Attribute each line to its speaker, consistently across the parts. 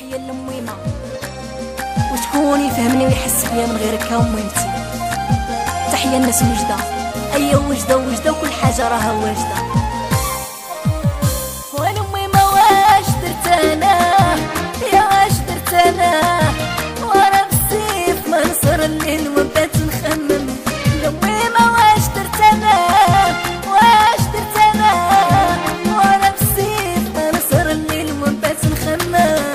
Speaker 1: تحية لأميمة وشكون يفهمني ويحس بيا من غيرك يا أميمتي. تحية الناس وجدة، أي وجدة وجدة وكل حاجة راها واجدة. وانا أميمة واش درت أنا يا واش درت أنا ورا بالسيف ما نصر الليل وبات نخمم. أميمة واش درت أنا واش درت أنا ورا بالسيف ما نصر الليل وبات نخمم.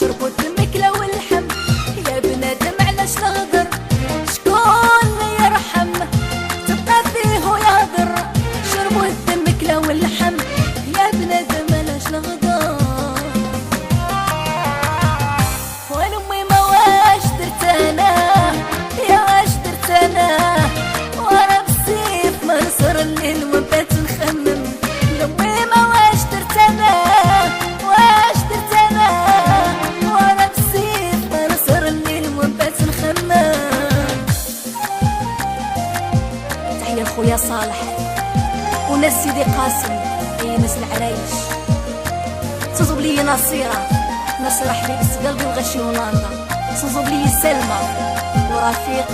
Speaker 1: شربوا الدمك واللحم يا بنادم علاش نغدر، شكون اللي يرحم تبقى فيه يهدر. شربوا الدمك واللحم يا بنادم علاش نغدر. وانا أميمة واش درت أنا يا واش درت أنا ورا بالسيف ما نصر الليل وبات نخمم. أميمة واش درت أنا واش درت أنا ورا بالسيف ما نصر الليل وبات نخمم. تحية لخويا صالح وناس سيدي قاسم أي ناس العرايش. تصوب لي نصيرة حبيب قلبي وغشي هولندا. تصوب لي سلمى ورفيق